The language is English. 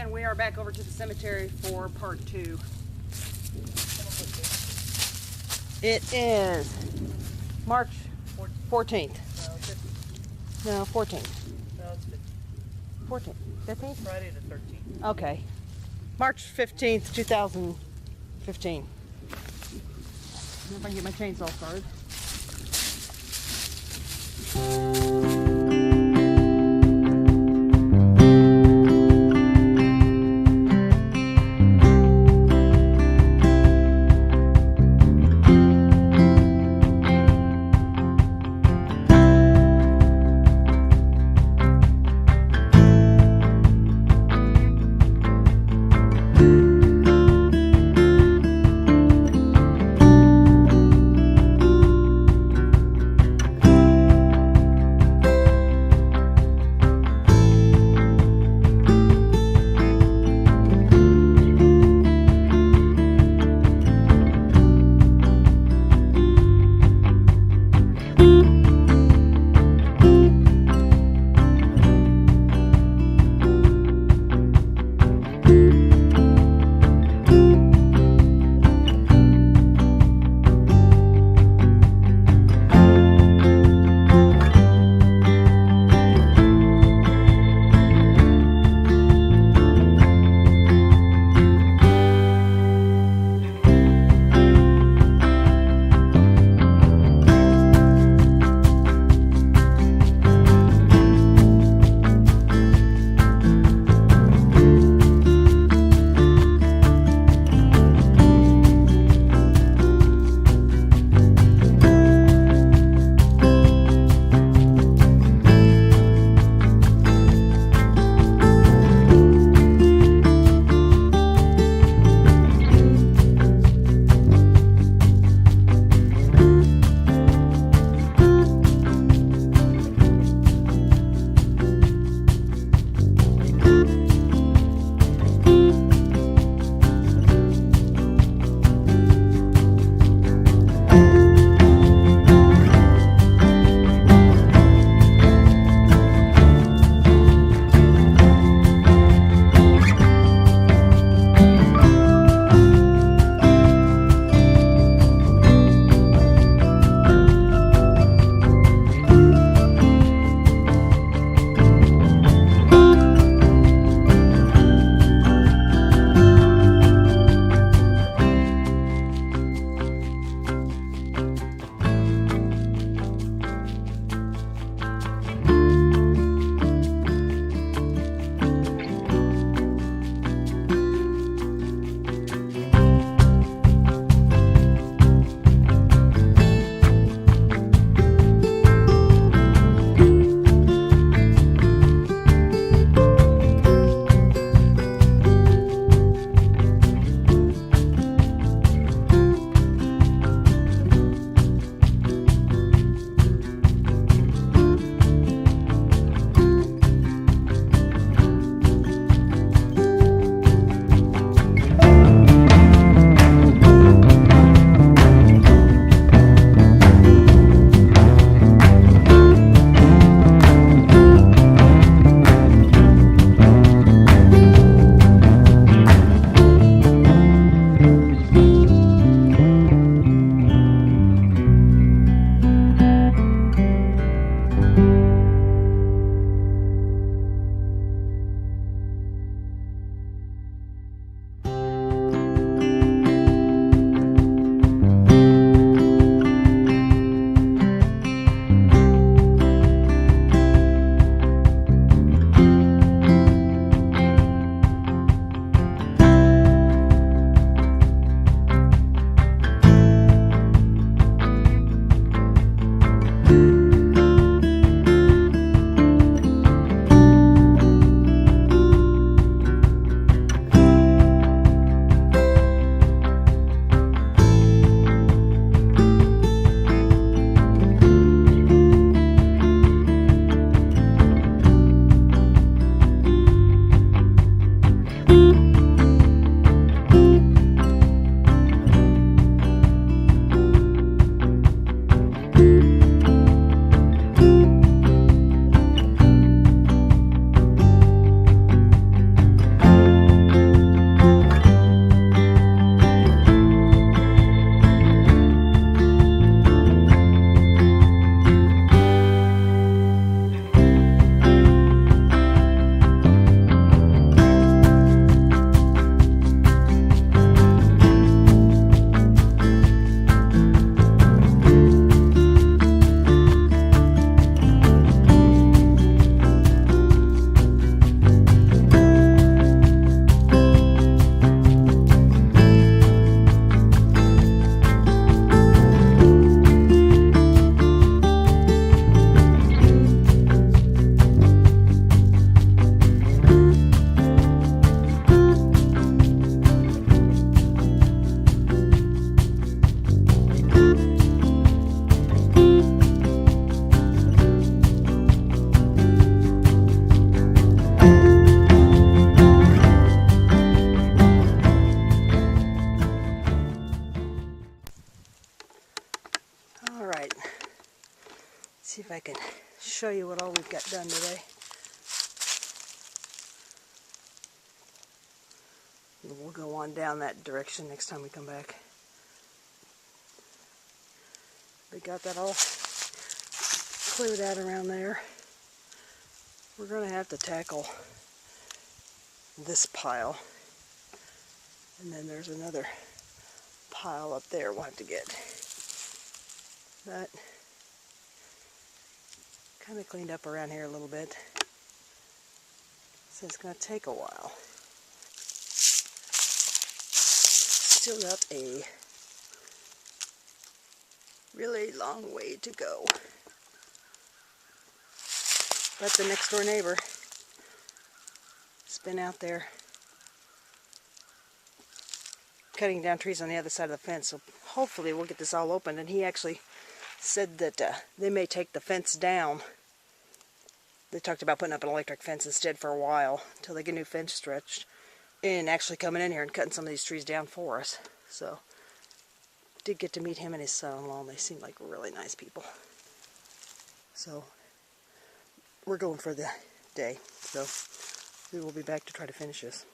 And we are back over to the cemetery for part 2. It is March 14th. No, 14th. No, it's 14th. 15th? Friday the 13th. Okay. March 15th, 2015. See if I can get my chainsaw started. if I can show you what all we've got done today. We'll go on down that direction next time we come back. We got that all cleared out around there. We're going to have to tackle this pile. And then there's another pile up there we'll have to get. But kind of cleaned up around here a little bit. So it's going to take a while. Still got a really long way to go. But the next door neighbor has been out there cutting down trees on the other side of the fence, so hopefully we'll get this all open. And he actually said that they may take the fence down. They talked about putting up an electric fence instead for a while until they get a new fence stretched, and actually coming in here and cutting some of these trees down for us. So did get to meet him and his son-in-law, and they seem like really nice people. So we're going for the day, so we will be back to try to finish this.